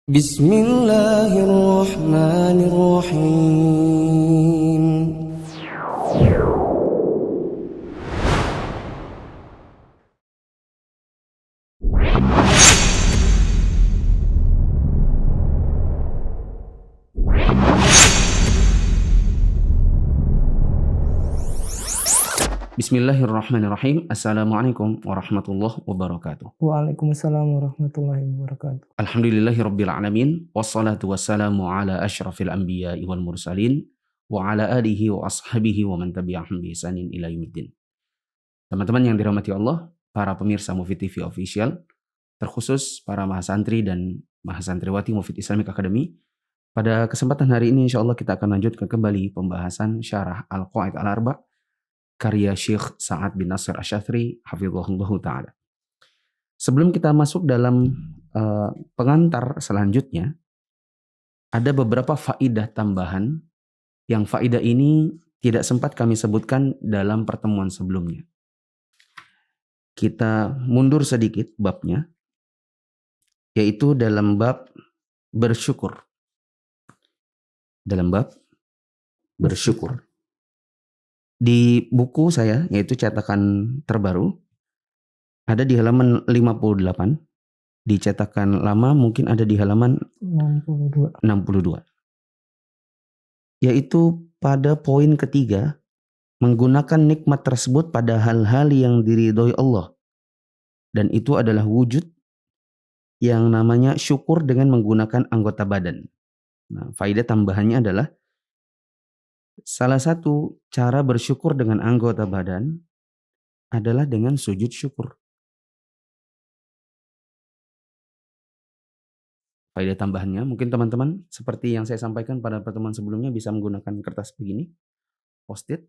Bismillahirrahmanirrahim. Bismillahirrahmanirrahim. Assalamualaikum warahmatullahi wabarakatuh. Waalaikumsalam warahmatullahi wabarakatuh. Alhamdulillahirabbil alamin wassalatu wassalamu ala asyrafil anbiya'i wal mursalin wa ala alihi wa ashabihi wa man tabi'ahum bi ihsanin ila yaumiddin. Teman-teman yang dirahmati Allah, para pemirsa Mufid TV Official, terkhusus para mahasantri dan mahasantriwati Mufid Islamic Academy, pada kesempatan hari ini insyaallah kita akan lanjutkan kembali pembahasan syarah Al-Qawaid Al-Arba' karya Syekh Sa'ad bin Nasr Asy-Syadzili hafizahullah ta'ala. Sebelum kita masuk dalam pengantar selanjutnya, ada beberapa faidah tambahan yang faidah ini tidak sempat kami sebutkan dalam pertemuan sebelumnya. Kita mundur sedikit babnya, yaitu dalam bab bersyukur. Dalam bab bersyukur. Di buku saya, yaitu cetakan terbaru, ada di halaman 58. Di cetakan lama mungkin ada di halaman 62. Yaitu pada poin ketiga, menggunakan nikmat tersebut pada hal-hal yang diridhoi Allah. Dan itu adalah wujud yang namanya syukur dengan menggunakan anggota badan. Nah, faedah tambahannya adalah salah satu cara bersyukur dengan anggota badan adalah dengan sujud syukur. Faedah tambahannya, mungkin teman-teman seperti yang saya sampaikan pada pertemuan sebelumnya bisa menggunakan kertas begini, post-it.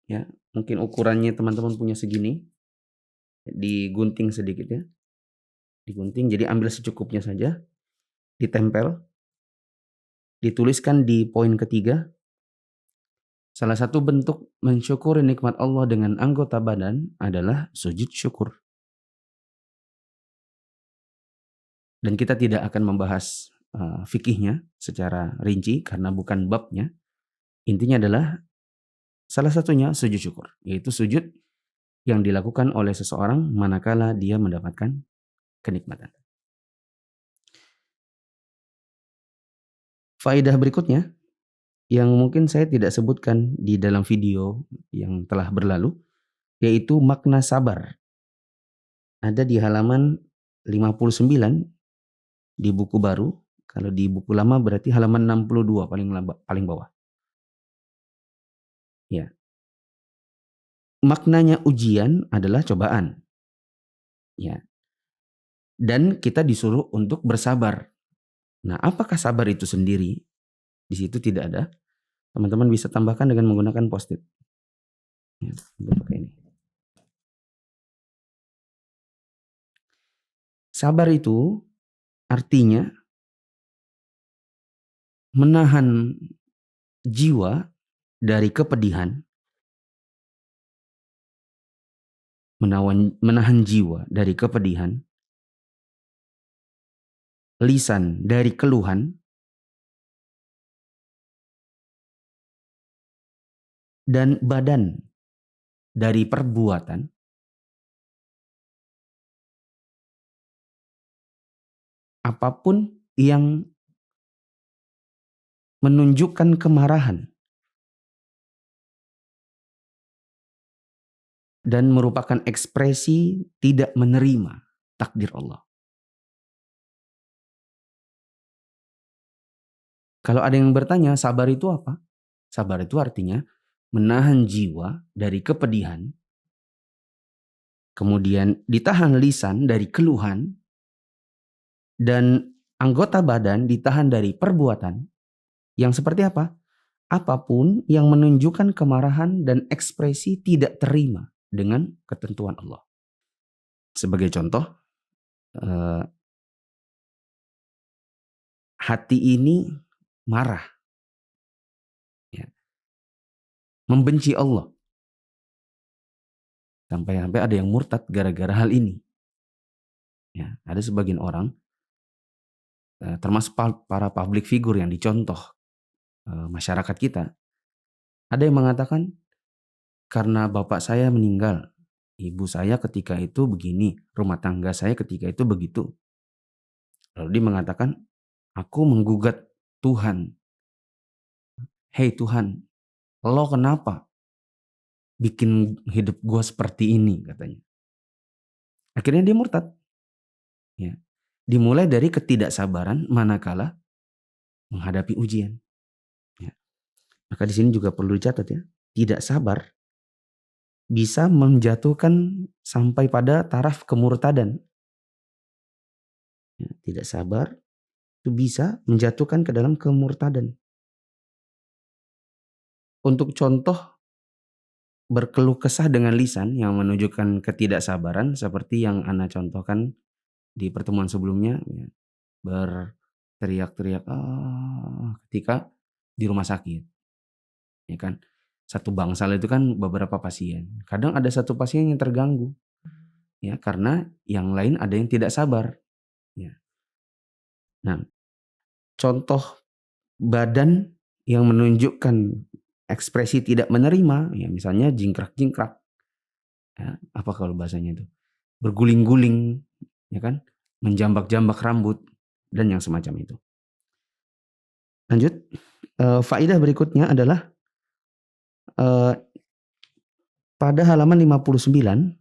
Ya, mungkin ukurannya teman-teman punya segini, digunting sedikit ya. Digunting, jadi ambil secukupnya saja, ditempel, dituliskan di poin ketiga. Salah satu bentuk mensyukuri nikmat Allah dengan anggota badan adalah sujud syukur. Dan kita tidak akan membahas fikihnya secara rinci karena bukan babnya. Intinya adalah salah satunya sujud syukur, yaitu sujud yang dilakukan oleh seseorang manakala dia mendapatkan kenikmatan. Faedah berikutnya yang mungkin saya tidak sebutkan di dalam video yang telah berlalu, yaitu makna sabar. Ada di halaman 59 di buku baru. Kalau di buku lama berarti halaman 62 paling bawah. Ya. Maknanya ujian adalah cobaan. Ya. Dan kita disuruh untuk bersabar. Nah, apakah sabar itu sendiri? Di situ tidak ada. Teman-teman bisa tambahkan dengan menggunakan post-it. Ya, pakai ini. Sabar itu artinya menahan jiwa dari kepedihan, menahan jiwa dari kepedihan, lisan dari keluhan, dan badan dari perbuatan, apapun yang menunjukkan kemarahan dan merupakan ekspresi tidak menerima takdir Allah. Kalau ada yang bertanya, sabar itu apa? Sabar itu artinya menahan jiwa dari kepedihan, kemudian ditahan lisan dari keluhan, dan anggota badan ditahan dari perbuatan yang seperti apa? Apapun yang menunjukkan kemarahan dan ekspresi tidak terima dengan ketentuan Allah. Sebagai contoh, hati ini marah, ya, membenci Allah. Sampai-sampai ada yang murtad gara-gara hal ini. Ya, ada sebagian orang termasuk para public figure yang dicontoh masyarakat kita, ada yang mengatakan karena bapak saya meninggal, ibu saya ketika itu begini, rumah tangga saya ketika itu begitu. Lalu dia mengatakan, aku menggugat Tuhan. Hei Tuhan, lo kenapa bikin hidup gue seperti ini, katanya. Akhirnya dia murtad. Ya. Dimulai dari ketidaksabaran manakala menghadapi ujian. Ya. Maka di sini juga perlu dicatat ya, tidak sabar bisa menjatuhkan sampai pada taraf kemurtadan. Ya, tidak sabar itu bisa menjatuhkan ke dalam kemurtadan. Untuk contoh berkeluh kesah dengan lisan yang menunjukkan ketidaksabaran seperti yang Ana contohkan di pertemuan sebelumnya, ya, berteriak-teriak ketika di rumah sakit, ya kan. Satu bangsal itu kan beberapa pasien. Kadang ada satu pasien yang terganggu, ya, karena yang lain ada yang tidak sabar. Ya. Nah, contoh badan yang menunjukkan ekspresi tidak menerima, ya misalnya jingkrak-jingkrak, ya, apa kalau bahasanya itu, berguling-guling, ya kan, menjambak-jambak rambut dan yang semacam itu. Lanjut, faedah berikutnya adalah pada halaman 59,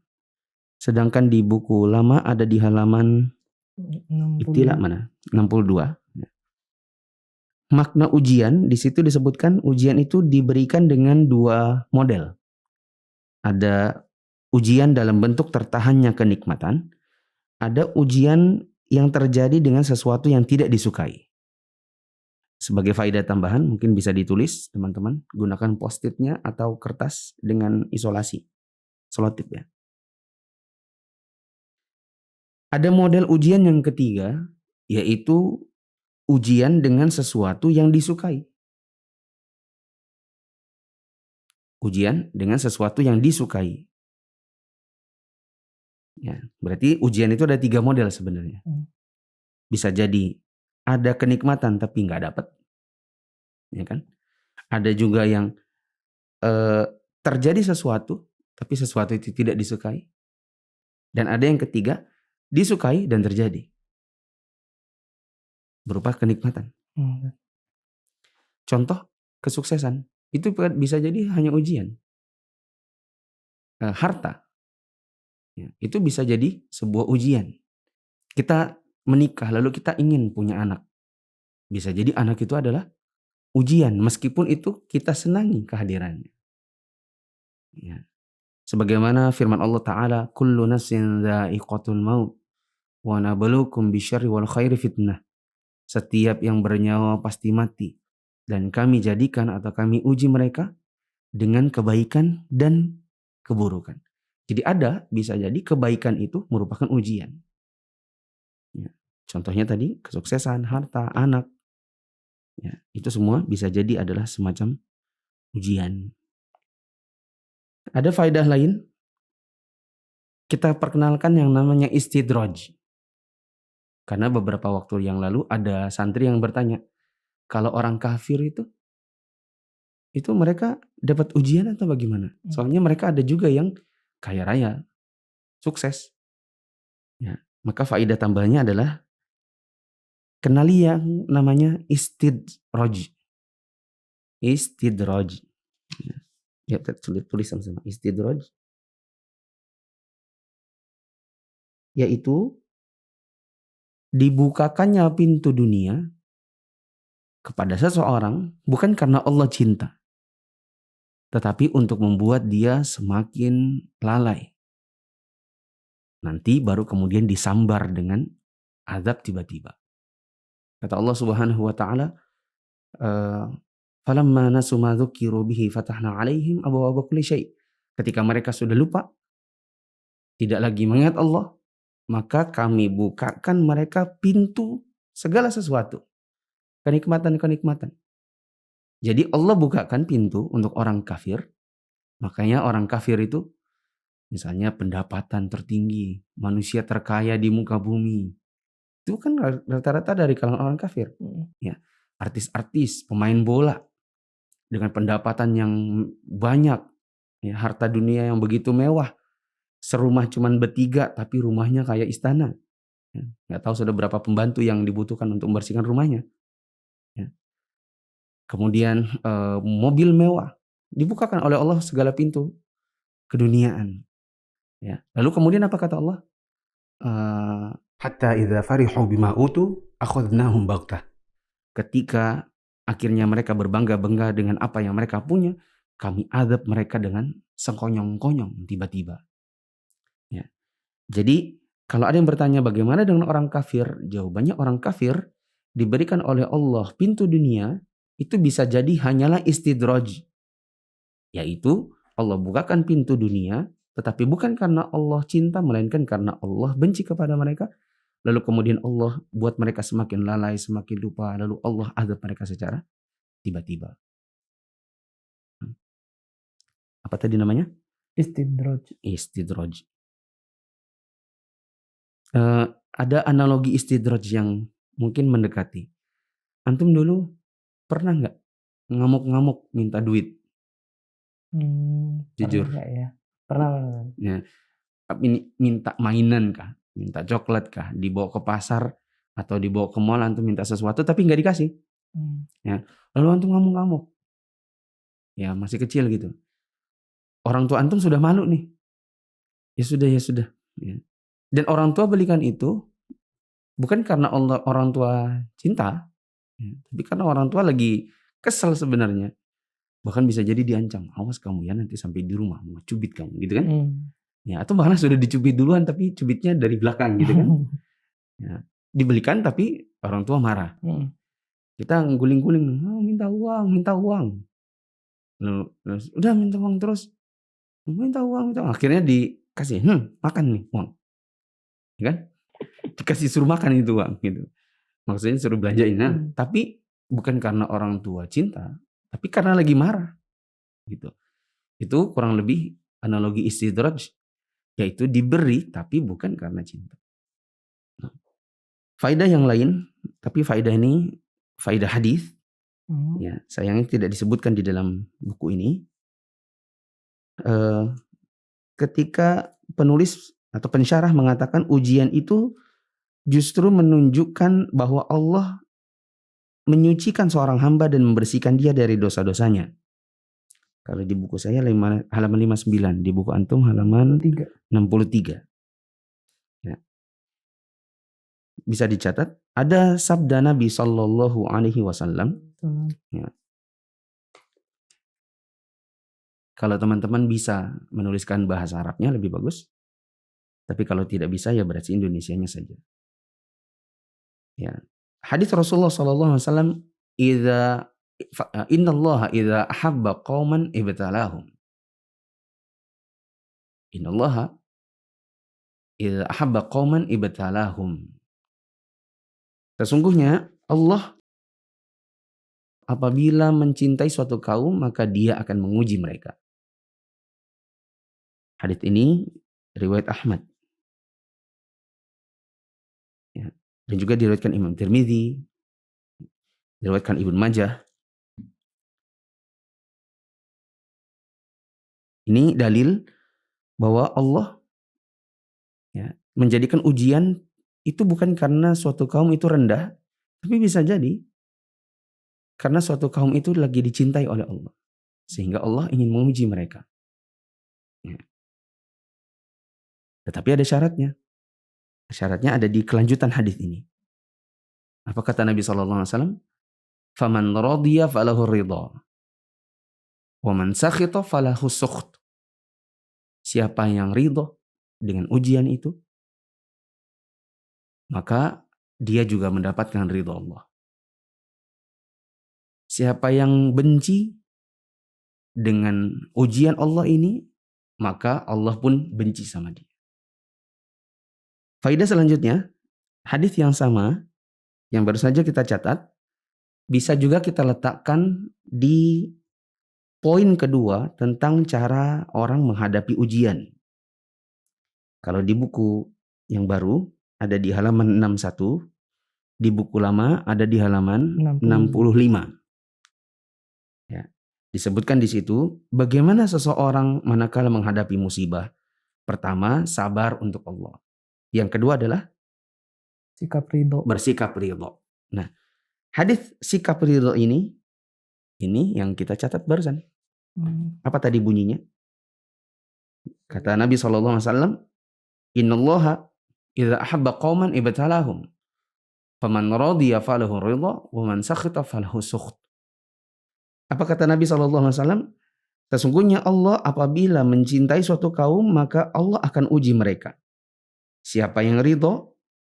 sedangkan di buku lama ada di halaman Ibtila mana? 62. Makna ujian di situ disebutkan ujian itu diberikan dengan dua model. Ada ujian dalam bentuk tertahannya kenikmatan, ada ujian yang terjadi dengan sesuatu yang tidak disukai. Sebagai faedah tambahan mungkin bisa ditulis teman-teman, gunakan post-it-nya atau kertas dengan isolasi, selotip ya. Ada model ujian yang ketiga, yaitu ujian dengan sesuatu yang disukai. Ujian dengan sesuatu yang disukai. Ya, berarti ujian itu ada 3 model sebenarnya. Bisa jadi ada kenikmatan tapi nggak dapat, ya kan? Ada juga yang terjadi sesuatu tapi sesuatu itu tidak disukai. Dan ada yang ketiga, disukai dan terjadi berupa kenikmatan. Contoh kesuksesan itu bisa jadi hanya ujian. Harta, ya, itu bisa jadi sebuah ujian. Kita menikah lalu kita ingin punya anak, bisa jadi anak itu adalah ujian meskipun itu kita senangi kehadirannya. Ya. Sebagaimana firman Allah Ta'ala, kullu nafsin dha'iqatul maut wa nabluukum bisyarri wal khairi fitnah. Setiap yang bernyawa pasti mati dan kami jadikan atau kami uji mereka dengan kebaikan dan keburukan. Jadi bisa jadi kebaikan itu merupakan ujian. Ya. Contohnya tadi kesuksesan, harta, anak. Ya, itu semua bisa jadi adalah semacam ujian. Ada faedah lain. Kita perkenalkan yang namanya istidraj. Karena beberapa waktu yang lalu ada santri yang bertanya, kalau orang kafir itu mereka dapat ujian atau bagaimana? Soalnya mereka ada juga yang kaya raya, sukses. Ya, maka faedah tambahnya adalah kenali yang namanya istidraj. Istidraj. Ya, tulis sama-sama. Istidraj. Yaitu dibukakannya pintu dunia kepada seseorang bukan karena Allah cinta, tetapi untuk membuat dia semakin lalai. Nanti baru kemudian disambar dengan azab tiba-tiba. Kata Allah Subhanahu wa taala, "Falamma nasu ma dzukiru bihi fatahna 'alaihim abwaaba kulli syai'." Ketika mereka sudah lupa, tidak lagi mengingat Allah, maka kami bukakan mereka pintu segala sesuatu. Kenikmatan-kenikmatan. Jadi Allah bukakan pintu untuk orang kafir. Makanya orang kafir itu misalnya pendapatan tertinggi, manusia terkaya di muka bumi, Itu kan rata-rata dari kalangan orang kafir. Ya, artis-artis, pemain bola dengan pendapatan yang banyak, ya, harta dunia yang begitu mewah, serumah cuman bertiga tapi rumahnya kayak istana. Ya, nggak tahu sudah berapa pembantu yang dibutuhkan untuk membersihkan rumahnya. Ya. Kemudian mobil mewah, dibukakan oleh Allah segala pintu keduniaan. Ya. Lalu kemudian apa kata Allah? Hatta idza farihu bima utu akhadnahum baghtah. Ketika akhirnya mereka berbangga-bangga dengan apa yang mereka punya, kami azab mereka dengan sekonyong-konyong tiba-tiba. Ya. Jadi kalau ada yang bertanya bagaimana dengan orang kafir, jawabannya orang kafir diberikan oleh Allah pintu dunia itu bisa jadi hanyalah istidraj, yaitu Allah bukakan pintu dunia, tetapi bukan karena Allah cinta, melainkan karena Allah benci kepada mereka. Lalu kemudian Allah buat mereka semakin lalai, semakin lupa. Lalu Allah azab mereka secara tiba-tiba. Apa tadi namanya? Istidraj. Istidraj. Ada analogi istidraj yang mungkin mendekati. Antum dulu pernah nggak ngamuk-ngamuk minta duit? Jujur. Pernah ya? Pernah. Ya. Minta mainan kah? Minta coklat kah? Dibawa ke pasar atau dibawa ke mall, antum minta sesuatu tapi nggak dikasih. Ya. Lalu antum ngamuk-ngamuk. Ya masih kecil gitu. Orang tua antum sudah malu nih. Ya sudah. Ya. Dan orang tua belikan itu bukan karena orang tua cinta, ya, tapi karena orang tua lagi kesel sebenarnya. Bahkan bisa jadi diancam, awas kamu ya nanti sampai di rumah mau cubit kamu, gitu kan? Ya, atau bahkan sudah dicubit duluan tapi cubitnya dari belakang gitu kan? Ya, dibelikan tapi orang tua marah. Kita guling-guling, minta uang. Lalu, udah minta uang terus, minta uang. Akhirnya dikasih, makan nih uang. Ya kan? Dikasih suruh makan itu uang gitu. Maksudnya suruh belanjain. Nah, tapi bukan karena orang tua cinta, tapi karena lagi marah gitu. Itu kurang lebih analogi istidraj, yaitu diberi tapi bukan karena cinta. Nah, faedah yang lain, tapi faedah ini faedah hadis. Ya, sayangnya tidak disebutkan di dalam buku ini. Ketika penulis atau pensyarah mengatakan ujian itu justru menunjukkan bahwa Allah menyucikan seorang hamba dan membersihkan dia dari dosa-dosanya. Kalau di buku saya halaman 59, di buku antum halaman 63. Ya. Bisa dicatat, ada sabda Nabi Sallallahu Alaihi Wasallam. Ya. Kalau teman-teman bisa menuliskan bahasa Arabnya lebih bagus. Tapi kalau tidak bisa ya berarti Indonesianya saja. Ya. Hadis Rasulullah sallallahu alaihi wasallam, innallaha idza ahabba qauman ibtalahum. Innallaha idza ahabba qauman ibtalahum. Sesungguhnya Allah apabila mencintai suatu kaum maka dia akan menguji mereka. Hadis ini riwayat Ahmad. Ya. Dan juga diriwayatkan Imam Tirmidzi, diriwayatkan Ibnu Majah. Ini dalil bahwa Allah ya, menjadikan ujian itu bukan karena suatu kaum itu rendah, tapi bisa jadi karena suatu kaum itu lagi dicintai oleh Allah. Sehingga Allah ingin menguji mereka. Ya. Tetapi ada syaratnya. Syaratnya ada di kelanjutan hadis ini. Apa kata Nabi SAW? Faman radiya falahu ridha. Wa man sakhita falahu sukht. Siapa yang ridho dengan ujian itu, maka dia juga mendapatkan ridho Allah. Siapa yang benci dengan ujian Allah ini, maka Allah pun benci sama dia. Faedah selanjutnya, hadis yang sama yang baru saja kita catat, bisa juga kita letakkan di poin kedua tentang cara orang menghadapi ujian. Kalau di buku yang baru ada di halaman 61, di buku lama ada di halaman 65. Ya. Disebutkan di situ bagaimana seseorang manakala menghadapi musibah. Pertama, sabar untuk Allah. Yang kedua adalah Sikap ridho. bersikap ridho. Nah, hadis sikap ridho ini yang kita catat barusan. Apa tadi bunyinya? Kata Nabi SAW, Innallaha idza ahabba qauman ibtalahum. Faman radiya falahu ridha, wa man sakhita falahu sukht. Apa kata Nabi SAW? Sesungguhnya Allah apabila mencintai suatu kaum, maka Allah akan uji mereka. Siapa yang ridho,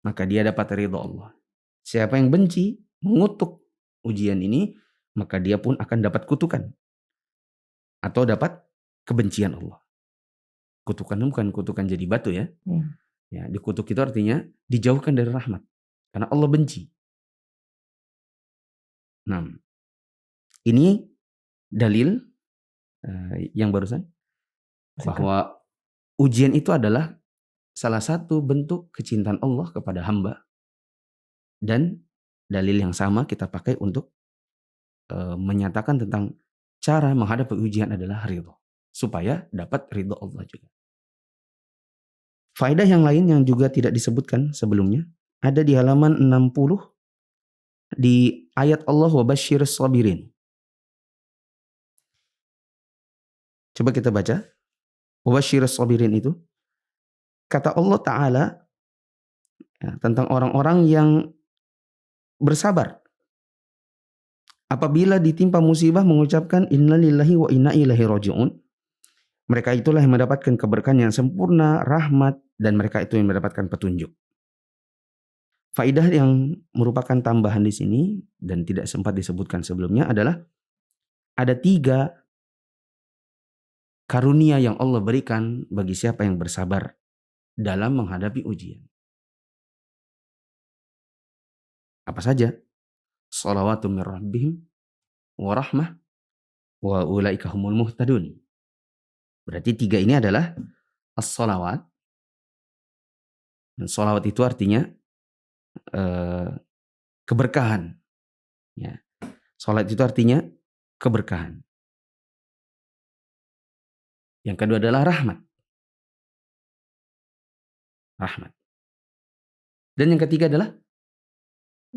maka dia dapat ridho Allah. Siapa yang benci, mengutuk ujian ini, maka dia pun akan dapat kutukan. Atau dapat kebencian Allah. Kutukan itu bukan kutukan jadi batu ya. Ya, dikutuk itu artinya dijauhkan dari rahmat. Karena Allah benci. Nah, ini dalil yang barusan. Bahwa ujian itu adalah salah satu bentuk kecintaan Allah kepada hamba. Dan dalil yang sama kita pakai untuk menyatakan tentang cara menghadapi ujian adalah ridho. Supaya dapat ridho Allah juga. Faedah yang lain yang juga tidak disebutkan sebelumnya ada di halaman 60 di ayat Allah wa basyirus sabirin. Coba kita baca. Wa basyirus sabirin itu kata Allah Ta'ala ya, tentang orang-orang yang bersabar. Apabila ditimpa musibah mengucapkan innalillahi wa inna ilaihi raji'un. Mereka itulah yang mendapatkan keberkahan yang sempurna, rahmat, dan mereka itu yang mendapatkan petunjuk. Faidah yang merupakan tambahan di sini dan tidak sempat disebutkan sebelumnya adalah ada 3 karunia yang Allah berikan bagi siapa yang bersabar dalam menghadapi ujian. Apa saja? Shalawatu min rabbihim wa rahmah wa ulaika humul muhtadun. Berarti 3 ini adalah as-shalawat. Dan shalawat itu artinya keberkahan. Ya. Salat itu artinya keberkahan. Yang kedua adalah rahmat. Rahmat. Dan yang ketiga adalah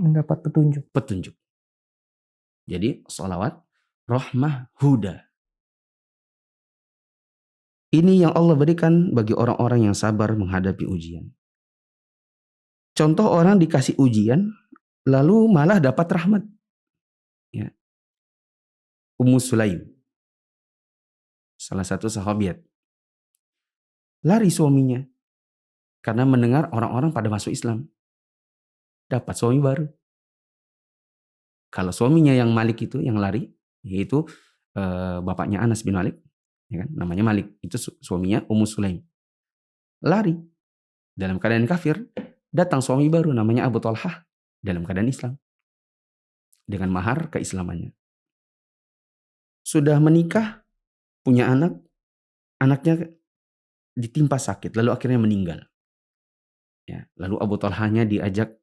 mendapat petunjuk. Petunjuk. Jadi shalawat, rahmah, huda. Ini yang Allah berikan bagi orang-orang yang sabar menghadapi ujian. Contoh orang dikasih ujian, lalu malah dapat rahmat. Ya. Ummu Sulaim. Salah satu sahabiat. Lari suaminya. Karena mendengar orang-orang pada masuk Islam. Dapat suami baru. Kalau suaminya yang Malik itu, yang lari, yaitu bapaknya Anas bin Malik. Ya kan? Namanya Malik. Itu suaminya Ummu Sulaim. Lari. Dalam keadaan kafir. Datang suami baru namanya Abu Talhah. Dalam keadaan Islam. Dengan mahar keislamannya. Sudah menikah. Punya anak. Anaknya ditimpa sakit. Lalu akhirnya meninggal. Ya, lalu Abu Talhahnya diajak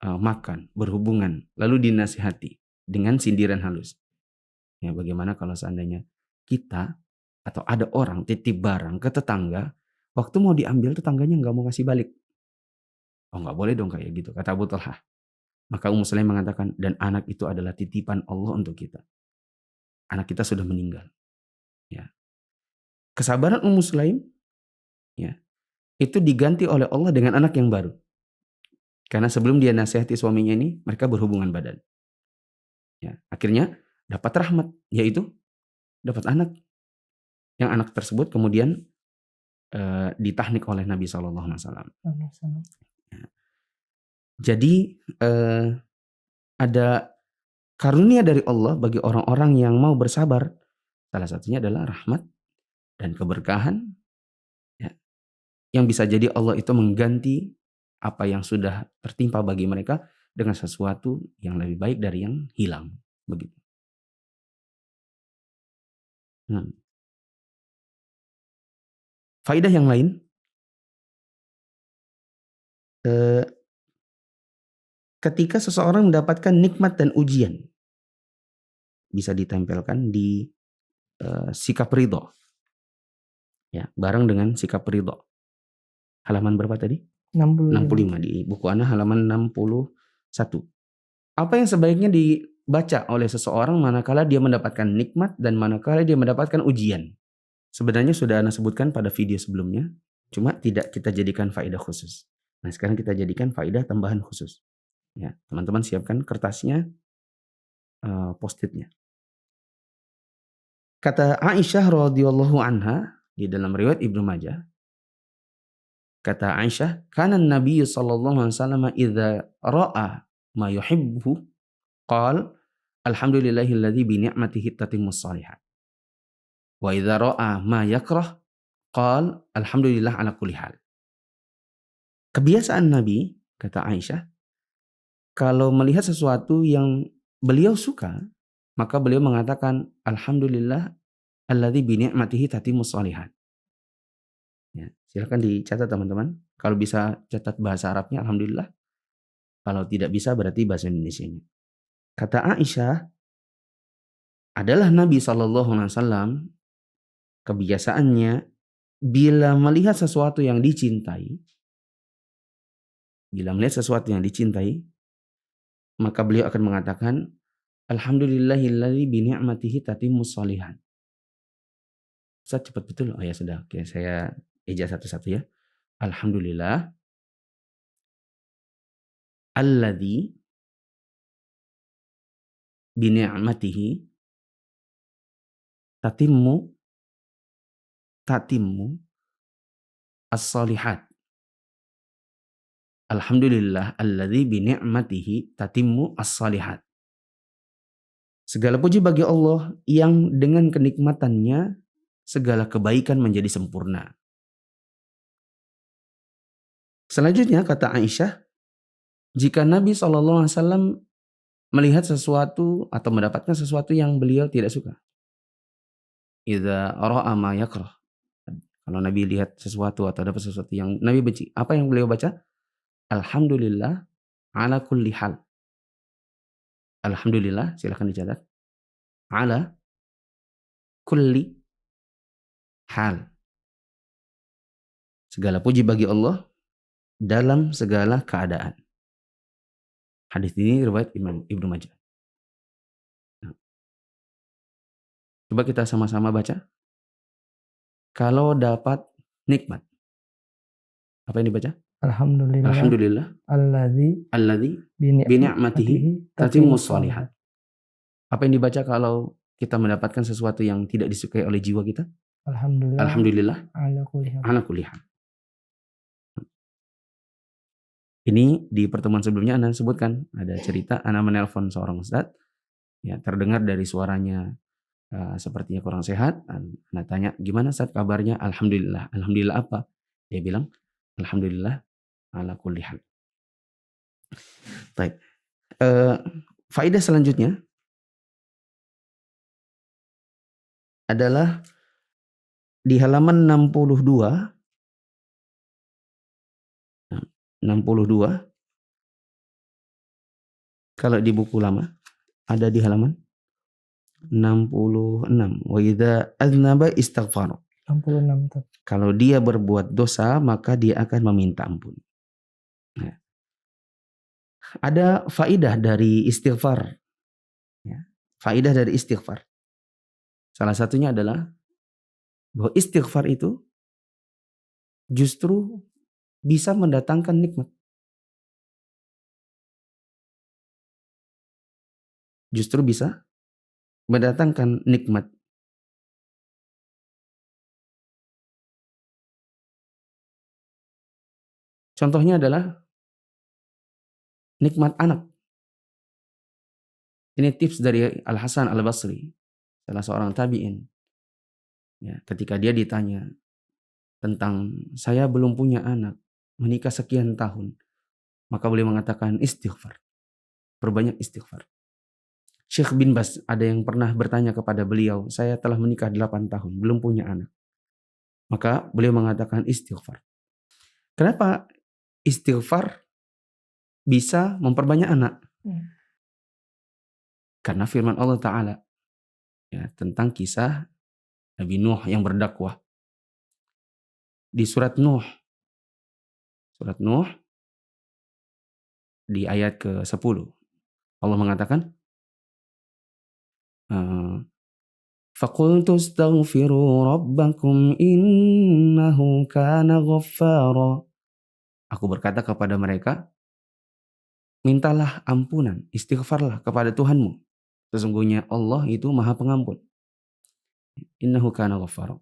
makan. Berhubungan. Lalu dinasihati. Dengan sindiran halus. Ya, bagaimana kalau seandainya kita. Atau ada orang titip barang ke tetangga. Waktu mau diambil tetangganya nggak mau kasih balik. Oh nggak boleh dong kayak gitu. Kata Abu Talhah. Maka Ummu Sulaim mengatakan. Dan anak itu adalah titipan Allah untuk kita. Anak kita sudah meninggal. Ya. Kesabaran Ummu Sulaim. Ya. Itu diganti oleh Allah dengan anak yang baru. Karena sebelum dia nasihati suaminya ini. Mereka berhubungan badan. Ya. Akhirnya dapat rahmat. Yaitu dapat anak. Yang anak tersebut kemudian ditahnik oleh Nabi SAW. Ya. Jadi ada karunia dari Allah bagi orang-orang yang mau bersabar. Salah satunya adalah rahmat dan keberkahan. Ya. Yang bisa jadi Allah itu mengganti apa yang sudah tertimpa bagi mereka dengan sesuatu yang lebih baik dari yang hilang. Begitu. Faidah yang lain. ketika seseorang mendapatkan nikmat dan ujian. Bisa ditempelkan di sikap ridho. Ya, bareng dengan sikap ridho. Halaman berapa tadi? 65 di buku Ana halaman 61. Apa yang sebaiknya dibaca oleh seseorang manakala dia mendapatkan nikmat dan manakala dia mendapatkan ujian? Sebenarnya sudah Ana sebutkan pada video sebelumnya, cuma tidak kita jadikan faedah khusus. Nah, sekarang kita jadikan faedah tambahan khusus. Ya, teman-teman siapkan kertasnya, post-itnya. Kata Aisyah radhiyallahu anha di dalam riwayat Ibnu Majah, kata Aisyah, "Kana Nabi sallallahu alaihi wasallam idza ra'a ma yuhibbu qala alhamdulillahilladzi bi ni'matihi tatimmus shalihat. Wa idza ra'a ma yakrah qala alhamdulillah ala kulli hal." Kebiasaan Nabi, kata Aisyah, kalau melihat sesuatu yang beliau suka, maka beliau mengatakan alhamdulillah alladzi bi ni'matihi tatimmus shalihat. Ya, silakan dicatat teman-teman. Kalau bisa catat bahasa Arabnya alhamdulillah. Kalau tidak bisa berarti bahasa Indonesianya. Kata Aisyah, adalah Nabi SAW kebiasaannya bila melihat sesuatu yang dicintai, maka beliau akan mengatakan alhamdulillahilladzi bi ni'matihi tatimmus shalihat. Ustaz cepat betul. Oh ya sudah. Oke, saya eja satu-satu ya. Alhamdulillah alladzi bi ni'matihi tatimmu as-shalihat. Alhamdulillah alladzi bi ni'matihi tatimmu as-shalihat. Segala puji bagi Allah yang dengan kenikmatannya segala kebaikan menjadi sempurna. Selanjutnya kata Aisyah, jika Nabi SAW melihat sesuatu atau mendapatkan sesuatu yang beliau tidak suka, idza ra'a ma yakrah. Kalau Nabi lihat sesuatu atau dapat sesuatu yang Nabi benci, apa yang beliau baca? Alhamdulillah ala kulli hal. Alhamdulillah, silakan dicatat. Ala kulli hal. Segala puji bagi Allah dalam segala keadaan. Hadis ini riwayat Ibnu Majah. Nah, coba kita sama-sama baca. Kalau dapat nikmat, apa yang dibaca? Alhamdulillah alladzi bi ni'matihi tatimmus shalihat. Apa yang dibaca kalau kita mendapatkan sesuatu yang tidak disukai oleh jiwa kita? Alhamdulillah ala kulli hal. Ini di pertemuan sebelumnya Anda sebutkan, ada cerita Anda menelpon seorang ustadz, ya terdengar dari suaranya sepertinya kurang sehat. Anda tanya, gimana Ustadz kabarnya? Alhamdulillah. Alhamdulillah apa? Dia bilang, alhamdulillah ala kulli hal. Baik. Faedah selanjutnya adalah di halaman 62 kalau di buku lama ada di halaman 66. Wa idza aznaba istaghfar. 66. Kalau dia berbuat dosa maka dia akan meminta ampun. Nah, ada faidah dari istighfar. Ya, faidah dari istighfar. Salah satunya adalah bahwa istighfar itu justru bisa mendatangkan nikmat. Justru bisa mendatangkan nikmat. Contohnya adalah nikmat anak. Ini tips dari Al-Hasan Al-Basri, salah seorang tabi'in. Ya, ketika dia ditanya tentang saya belum punya anak, menikah sekian tahun, maka beliau mengatakan istighfar. Perbanyak istighfar. Syekh bin Bas ada yang pernah bertanya kepada beliau, saya telah menikah 8 tahun, belum punya anak. Maka beliau mengatakan istighfar. Kenapa istighfar bisa memperbanyak anak. Hmm. Karena firman Allah Ta'ala ya, tentang kisah Nabi Nuh yang berdakwah. Di surat Nuh di ayat ke-10 Allah mengatakan فَقُلْتُ اسْتَغْفِرُوا رَبَّكُمْ إِنَّهُ كَانَ غَفَّارًا. Aku berkata kepada mereka, mintalah ampunan, istighfarlah kepada Tuhanmu. Sesungguhnya Allah itu Maha Pengampun. Innahu kana ghaffara.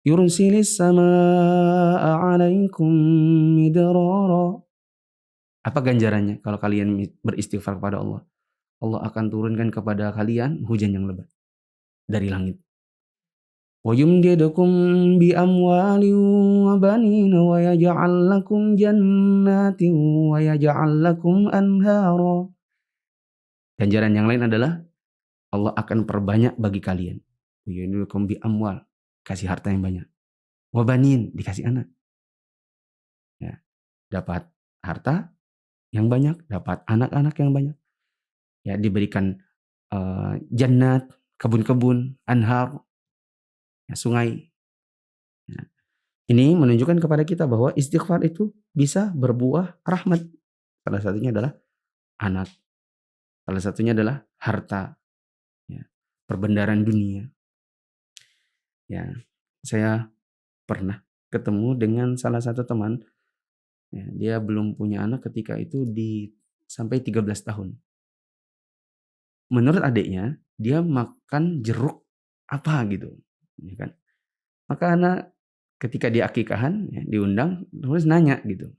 Yursilis samaa'a 'alaikum midrara. Apa ganjarannya kalau kalian beristighfar kepada Allah? Allah akan turunkan kepada kalian hujan yang lebat dari langit. Wa yumdidukum bi amwalin wa banina wa yaj'al lakum jannatin wa yaj'al lakum anhara. Ganjaran yang lain adalah Allah akan perbanyak bagi kalian. Wa yumdidukum bi amwal, kasih harta yang banyak. Wa banin, dikasih anak. Ya, dapat harta yang banyak, dapat anak-anak yang banyak. Ya, diberikan jannat, kebun-kebun, anhar, ya, sungai. Ya. Ini menunjukkan kepada kita bahwa istighfar itu bisa berbuah rahmat. Salah satunya adalah anak. Salah satunya adalah harta. Ya. Perbendaharaan dunia. Ya. Saya pernah ketemu dengan salah satu teman. Ya, dia belum punya anak ketika itu sampai 13 tahun. Menurut adiknya, dia makan jeruk apa gitu. Ya kan? Maka anak ketika di akikahan ya, diundang terus nanya gitu.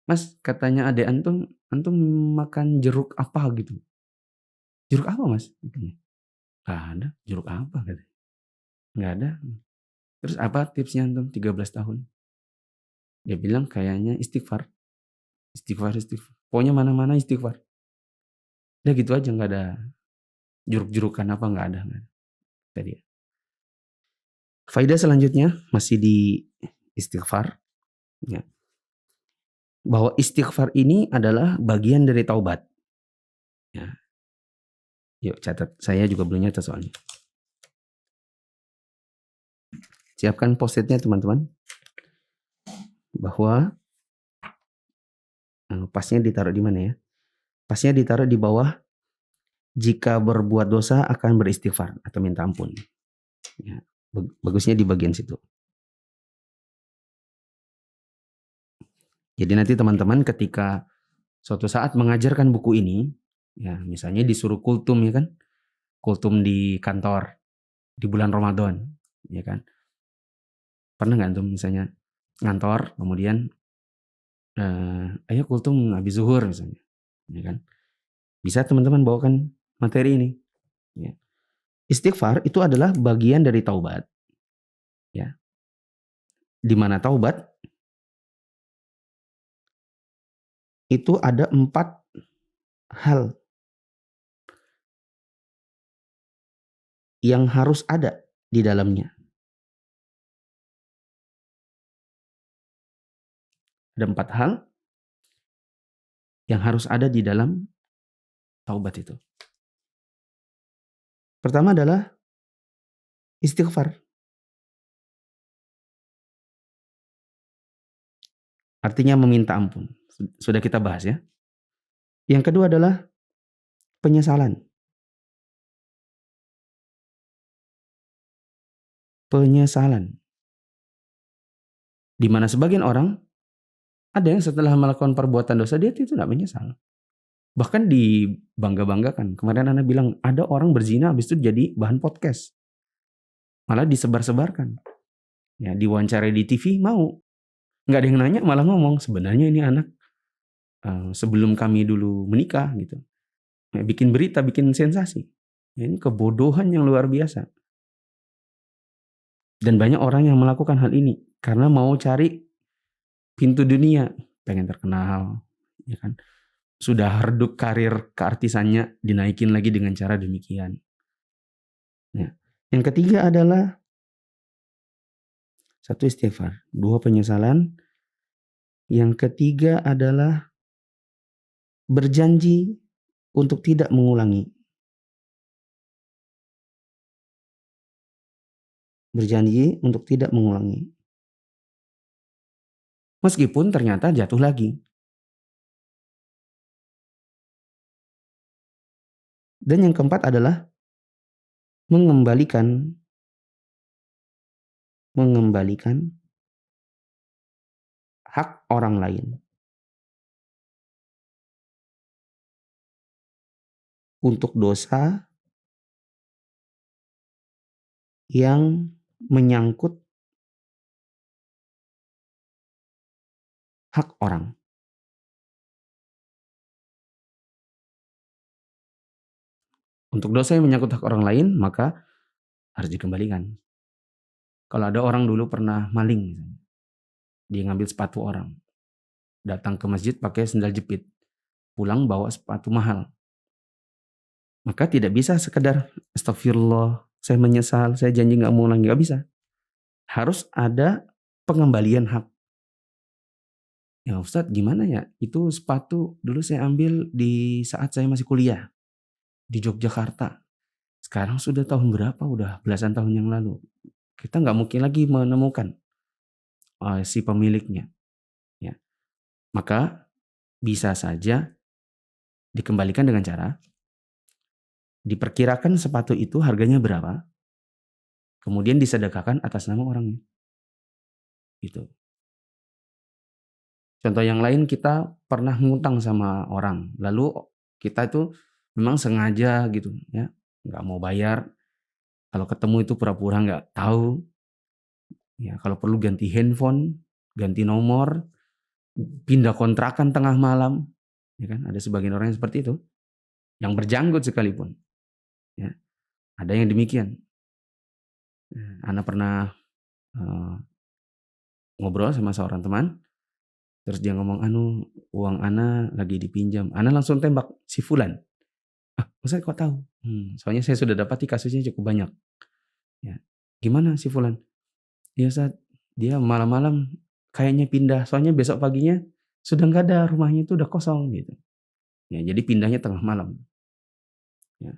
Mas, katanya adek antum makan jeruk apa gitu. Jeruk apa mas? Gak ada, jeruk apa katanya. Gak ada. Terus apa tipsnya antum 13 tahun? Dia bilang kayaknya istighfar. Istighfar. Pokoknya mana-mana istighfar. Udah gitu aja, gak ada jeruk-jerukan apa, gak ada. Tadi. Faidah selanjutnya masih di istighfar. Ya. Bahwa istighfar ini adalah bagian dari taubat. Ya. Yuk catat, saya juga belum nyatat soalnya. Siapkan post-itnya teman-teman. Bahwa pasnya ditaruh di mana ya? Pasnya ditaruh di bawah. Jika berbuat dosa akan beristighfar atau minta ampun. Ya. Bagusnya di bagian situ. Jadi nanti teman-teman ketika suatu saat mengajarkan buku ini, ya misalnya disuruh kultum ya kan, kultum di kantor di bulan Ramadan, ya kan. Pernah nggak tuh misalnya ngantor, kemudian ayo kultum habis zuhur misalnya, ya kan. Bisa teman-teman bawakan materi ini. Ya. Istighfar itu adalah bagian dari taubat, ya. Di mana taubat itu ada 4 hal yang harus ada di dalamnya. Ada 4 hal yang harus ada di dalam taubat itu. Pertama adalah istighfar. Artinya meminta ampun. Sudah kita bahas ya. Yang kedua adalah penyesalan. Penyesalan. Di mana sebagian orang ada yang setelah melakukan perbuatan dosa dia itu tidak menyesal. Bahkan dibangga-banggakan. Kemarin Ana bilang ada orang berzina habis itu jadi bahan podcast. Malah disebar-sebarkan. Ya, diwawancara di TV mau. Nggak ada yang nanya malah ngomong sebenarnya ini anak sebelum kami dulu menikah gitu. Ya, bikin berita, bikin sensasi. Ya, ini kebodohan yang luar biasa. Dan banyak orang yang melakukan hal ini karena mau cari pintu dunia, pengen terkenal, ya kan? Sudah redup karir keartisannya dinaikin lagi dengan cara demikian. Ya. Yang ketiga adalah 1 istighfar, 2 penyesalan, yang ketiga adalah berjanji untuk tidak mengulangi. Berjanji untuk tidak mengulangi. Meskipun ternyata jatuh lagi. Dan yang keempat adalah mengembalikan hak orang lain untuk dosa yang menyangkut hak orang. Untuk dosa yang menyangkut hak orang lain, maka harus dikembalikan. Kalau ada orang dulu pernah maling, dia ngambil sepatu orang, datang ke masjid pakai sendal jepit, pulang bawa sepatu mahal, maka tidak bisa sekedar astagfirullah, saya menyesal, saya janji nggak mau ulangi, nggak bisa. Harus ada pengembalian hak. Ya Ustadz, gimana ya? Itu sepatu dulu saya ambil di saat saya masih kuliah di Yogyakarta. Sekarang sudah tahun berapa? Udah belasan tahun yang lalu. Kita nggak mungkin lagi menemukan si pemiliknya. Ya. Maka bisa saja dikembalikan dengan cara diperkirakan sepatu itu harganya berapa, kemudian disedekahkan atas nama orangnya. Gitu. Contoh yang lain, kita pernah ngutang sama orang, lalu kita itu memang sengaja gitu ya, nggak mau bayar. Kalau ketemu itu pura-pura nggak tahu. Ya, kalau perlu ganti handphone, ganti nomor, pindah kontrakan tengah malam. Ya kan, ada sebagian orang yang seperti itu, yang berjanggut sekalipun. Ya, ada yang demikian. Ana pernah ngobrol sama seorang teman, terus dia ngomong, uang Ana lagi dipinjam. Ana langsung tembak, si Fulan. Ustaz kok tahu? Soalnya saya sudah dapati kasusnya cukup banyak. Ya. Gimana si Fulan? Ya Ustaz, dia malam-malam kayaknya pindah. Soalnya besok paginya sudah nggak ada, rumahnya itu udah kosong gitu. Ya, jadi pindahnya tengah malam. Ya.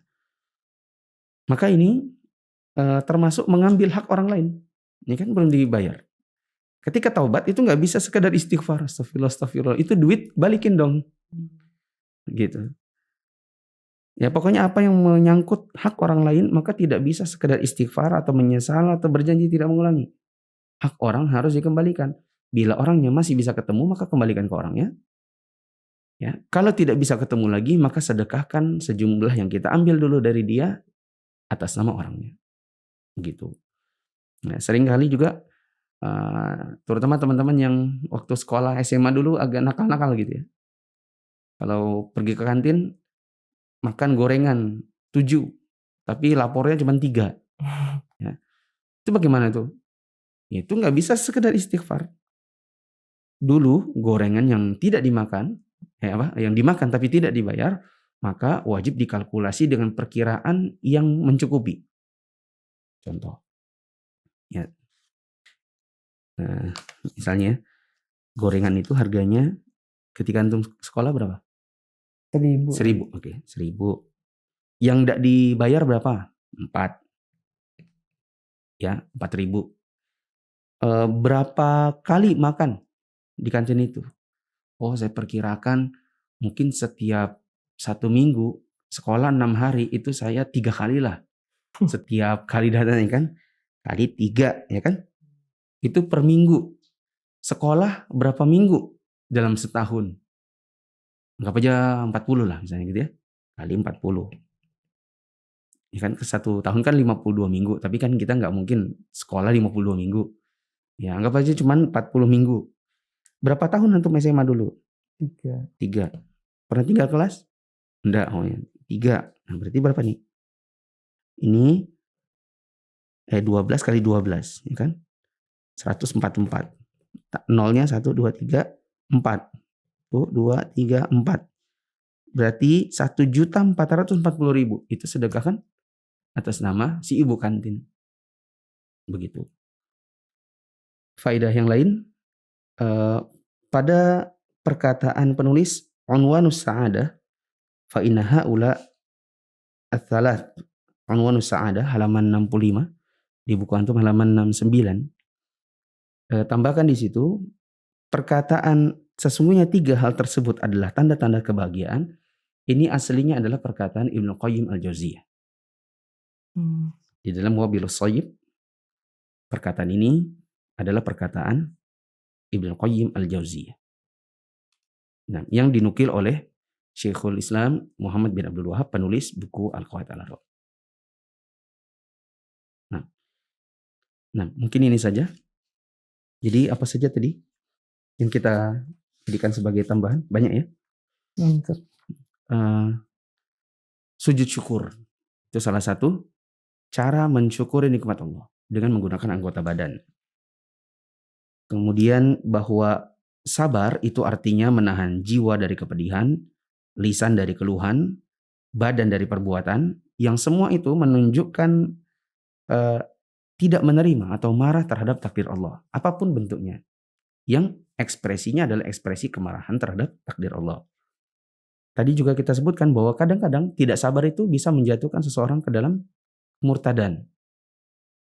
Maka ini termasuk mengambil hak orang lain. Ini kan belum dibayar. Ketika taubat itu nggak bisa sekedar istighfar, astagfirullah, itu duit balikin dong. Gitu. Ya pokoknya apa yang menyangkut hak orang lain maka tidak bisa sekedar istighfar atau menyesal atau berjanji tidak mengulangi. Hak orang harus dikembalikan. Bila orangnya masih bisa ketemu maka kembalikan ke orangnya. Ya, kalau tidak bisa ketemu lagi maka sedekahkan sejumlah yang kita ambil dulu dari dia atas nama orangnya. Begitu. Nah, seringkali juga terutama teman-teman yang waktu sekolah SMA dulu agak nakal-nakal gitu ya. Kalau pergi ke kantin makan gorengan 7, tapi lapornya cuma 3. Ya. Itu bagaimana tuh? Itu nggak bisa sekedar istighfar. Dulu gorengan yang tidak dimakan, yang dimakan tapi tidak dibayar, maka wajib dikalkulasi dengan perkiraan yang mencukupi. Contoh, ya, misalnya gorengan itu harganya ketika antum sekolah berapa? 1.000, oke, 1.000. Yang tidak dibayar berapa? 4. Ya, 4.000. Berapa kali makan di kantin itu? Oh, saya perkirakan mungkin setiap 1 minggu sekolah 6 hari itu saya 3 kali lah. Setiap kali datang kan kali 3 ya kan? Itu per minggu. Sekolah berapa minggu dalam setahun? Anggap aja 40 lah misalnya gitu ya. Kali 40. Ya kan, ke 1 tahun kan 52 minggu, tapi kan kita nggak mungkin sekolah 52 minggu. Ya, anggap aja cuma 40 minggu. Berapa tahun antum SMA dulu? 3. Pernah tinggal kelas? Enggak, oh ya. 3. Nah, berarti berapa nih? Ini 12 kali 12, ya kan? 144. Nolnya 1, 2, 3, 4. 1, 2, 3, 4. Berarti 1.440.000 itu sedekahkan atas nama si ibu kantin. Begitu. Faedah yang lain, pada perkataan penulis unwanus sa'adah fa inna haula ats-tsalath. Unwanus sa'adah halaman 65 di buku antum halaman 69. Tambahkan di situ perkataan sesungguhnya 3 hal tersebut adalah tanda-tanda kebahagiaan. Ini aslinya adalah perkataan Ibnu Qayyim al-Jauziyah. Di dalam Wabilus Shayyib, perkataan ini adalah perkataan Ibnu Qayyim al-Jauziyah. Nah, yang dinukil oleh Syekhul Islam Muhammad bin Abdul Wahab, penulis buku Al-Qawaid al-Arab. Nah, mungkin ini saja. Jadi apa saja tadi yang kita jadikan sebagai tambahan? Banyak ya. Sujud syukur itu salah satu cara mensyukuri nikmat Allah dengan menggunakan anggota badan. Kemudian bahwa sabar itu artinya menahan jiwa dari kepedihan, lisan dari keluhan, badan dari perbuatan, yang semua itu menunjukkan tidak menerima atau marah terhadap takdir Allah, apapun bentuknya. Yang ekspresinya adalah ekspresi kemarahan terhadap takdir Allah. Tadi juga kita sebutkan bahwa kadang-kadang tidak sabar itu bisa menjatuhkan seseorang ke dalam murtadan.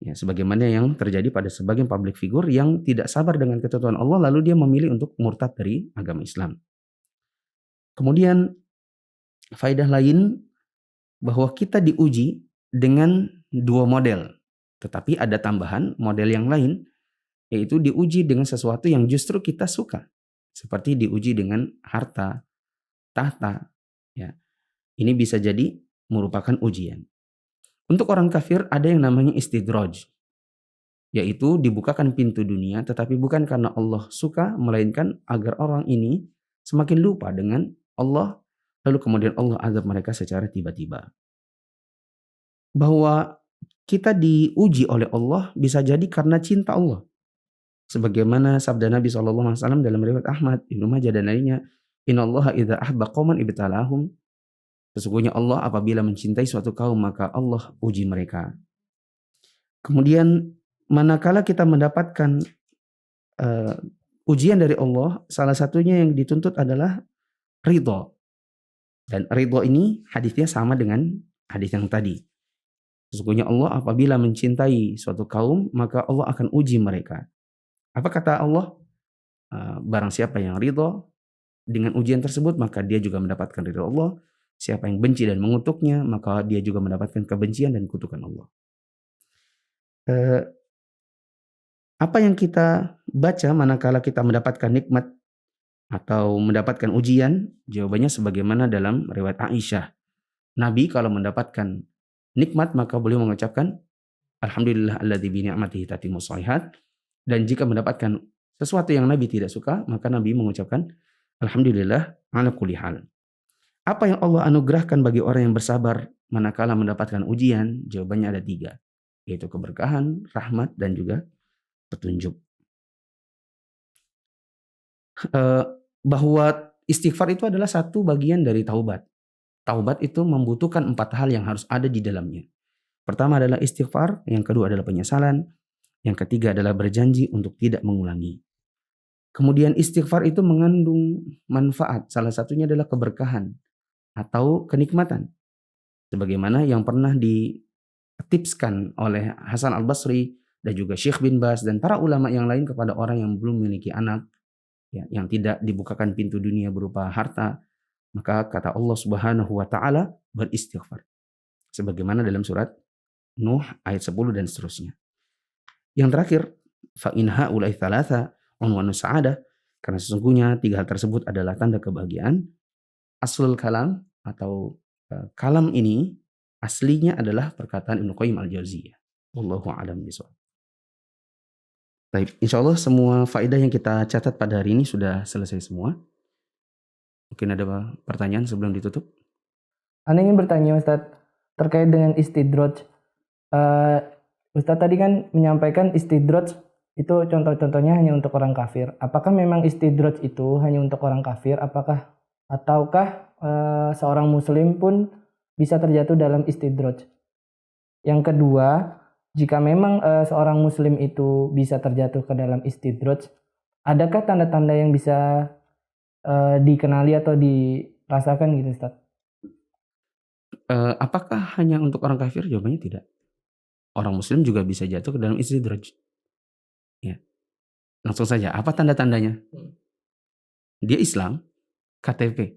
Ya, sebagaimana yang terjadi pada sebagian public figure yang tidak sabar dengan ketentuan Allah lalu dia memilih untuk murtad dari agama Islam. Kemudian faedah lain bahwa kita diuji dengan 2 model, tetapi ada tambahan model yang lain, yaitu diuji dengan sesuatu yang justru kita suka, seperti diuji dengan harta, tahta. Ya, ini bisa jadi merupakan ujian. Untuk orang kafir ada yang namanya istidraj, yaitu dibukakan pintu dunia, tetapi bukan karena Allah suka, melainkan agar orang ini semakin lupa dengan Allah, lalu kemudian Allah azab mereka secara tiba-tiba. Bahwa kita diuji oleh Allah bisa jadi karena cinta Allah. Sebagaimana sabda Nabi SAW dalam riwayat Ahmad, Ibnu Majah dan lainnya, Innallaha idza ahba qauman ibtalahum. Sesungguhnya Allah apabila mencintai suatu kaum maka Allah uji mereka. Kemudian manakala kita mendapatkan ujian dari Allah, salah satunya yang dituntut adalah ridho. Dan ridho ini hadisnya sama dengan hadis yang tadi. Sesungguhnya Allah apabila mencintai suatu kaum maka Allah akan uji mereka. Apa kata Allah? Barang siapa yang ridho dengan ujian tersebut maka dia juga mendapatkan ridho Allah. Siapa yang benci dan mengutuknya maka dia juga mendapatkan kebencian dan kutukan Allah. Apa yang kita baca manakala kita mendapatkan nikmat atau mendapatkan ujian? Jawabannya sebagaimana dalam riwayat Aisyah. Nabi kalau mendapatkan nikmat maka beliau mengucapkan Alhamdulillah alladzi bi ni'matihi tatimmus shalihat. Dan jika mendapatkan sesuatu yang Nabi tidak suka maka Nabi mengucapkan Alhamdulillah ala kulli hal. Apa yang Allah anugerahkan bagi orang yang bersabar manakala mendapatkan ujian? Jawabannya ada 3, yaitu keberkahan, rahmat, dan juga petunjuk. Bahwa istighfar itu adalah satu bagian dari taubat. Taubat itu membutuhkan 4 hal yang harus ada di dalamnya. Pertama adalah istighfar, yang kedua adalah penyesalan, yang ketiga adalah berjanji untuk tidak mengulangi. Kemudian istighfar itu mengandung manfaat, salah satunya adalah keberkahan atau kenikmatan. Sebagaimana yang pernah ditipskan oleh Hasan al-Basri dan juga Syekh bin Baz dan para ulama yang lain kepada orang yang belum memiliki anak, ya, yang tidak dibukakan pintu dunia berupa harta, maka kata Allah Subhanahu wa taala beristighfar. Sebagaimana dalam surat Nuh ayat 10 dan seterusnya. Yang terakhir, fa in haula'i thalatha unwanu sa'adah, karena sesungguhnya 3 hal tersebut adalah tanda kebahagiaan. Aslul kalam atau kalam ini aslinya adalah perkataan Ibnu Qayyim al-Jauziyah. Wallahu a'lam bishawab. Baik, insyaallah semua faedah yang kita catat pada hari ini sudah selesai semua. Mungkin ada pertanyaan sebelum ditutup? Anda ingin bertanya Ustadz terkait dengan istidraj. Ustadz tadi kan menyampaikan istidraj itu contoh-contohnya hanya untuk orang kafir. Apakah memang istidraj itu hanya untuk orang kafir? Ataukah seorang muslim pun bisa terjatuh dalam istidraj? Yang kedua, jika memang seorang muslim itu bisa terjatuh ke dalam istidraj, adakah tanda-tanda yang bisa dikenali atau dirasakan gitu Ustaz? Apakah hanya untuk orang kafir? Jawabannya tidak. Orang muslim juga bisa jatuh ke dalam istidraj. Ya. Langsung saja, apa tanda-tandanya? Dia Islam, KTP.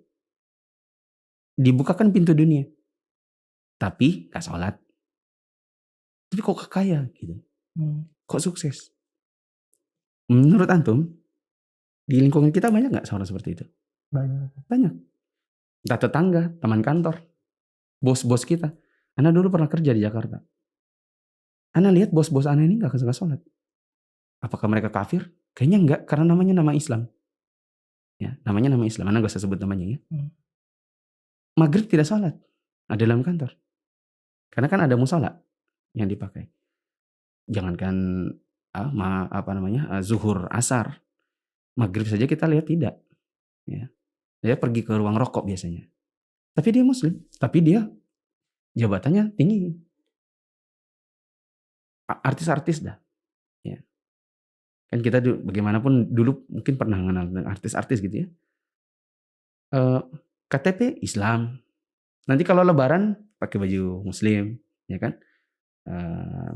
Dibukakan pintu dunia. Tapi gak sholat. Tapi kok kaya gitu. Kok sukses? Menurut antum, di lingkungan kita banyak gak orang seperti itu? Banyak. Entah tetangga, teman kantor, bos-bos kita. Ana dulu pernah kerja di Jakarta. Ana lihat bos-bos ana ini gak sholat. Apakah mereka kafir? Kayaknya enggak, karena namanya nama Islam. Ya, namanya nama Islam. Ana gak usah sebut namanya ya. Maghrib tidak sholat. Ada dalam kantor. Karena kan ada musola yang dipakai. Jangankan zuhur, asar. Maghrib saja kita lihat tidak. Ya. Dia pergi ke ruang rokok biasanya. Tapi dia muslim. Tapi dia jabatannya tinggi. Artis-artis dah. Ya. Kan kita bagaimanapun dulu mungkin pernah mengenal artis-artis gitu ya. KTP Islam. Nanti kalau lebaran pakai baju muslim. Ya kan.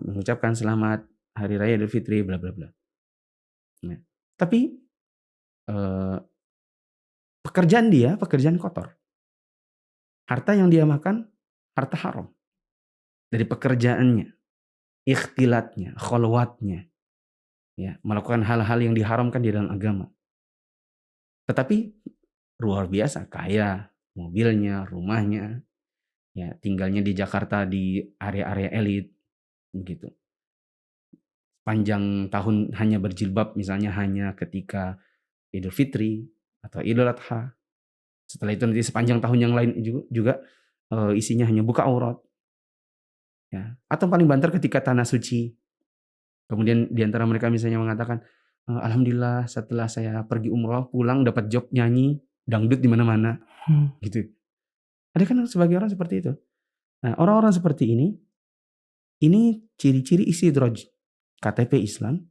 Mengucapkan selamat Hari Raya Idul Fitri bla bla bla. Nah, tapi pekerjaan dia pekerjaan kotor. Harta yang dia makan harta haram. Dari pekerjaannya, ikhtilatnya, kholwatnya, ya, melakukan hal-hal yang diharamkan di dalam agama. Tetapi luar biasa, kaya, mobilnya, rumahnya, ya, tinggalnya di Jakarta di area-area elit, begitu. Panjang tahun hanya berjilbab, misalnya hanya ketika Idul Fitri atau Idul Adha. Setelah itu nanti sepanjang tahun yang lain juga isinya hanya buka aurat. Ya. Atau paling banter ketika tanah suci. Kemudian diantara mereka misalnya mengatakan, alhamdulillah setelah saya pergi umroh pulang dapat job nyanyi dangdut di mana-mana, gitu. Ada kan sebagai orang seperti itu. Nah, orang-orang seperti ini ciri-ciri istidraj. KTP Islam,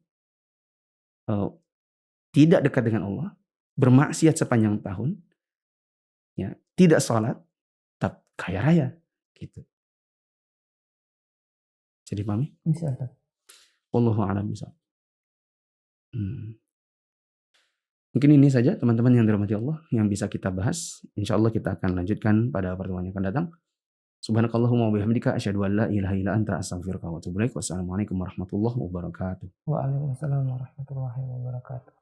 tidak dekat dengan Allah, bermaksiat sepanjang tahun, ya, tidak sholat, tapi kaya raya, gitu. Jadi pahami? Bisa. Wallahu a'lam bishawab. Mungkin ini saja teman-teman yang dirahmati Allah yang bisa kita bahas. Insya Allah kita akan lanjutkan pada pertemuan yang akan datang. Subhanakallahumma wa bihamdika asyhadu an la ilaha illa anta astaghfiruka wa atubu ilaik. Wassalamualaikum warahmatullahi wabarakatuh. Waalaikumsalam warahmatullahi wabarakatuh.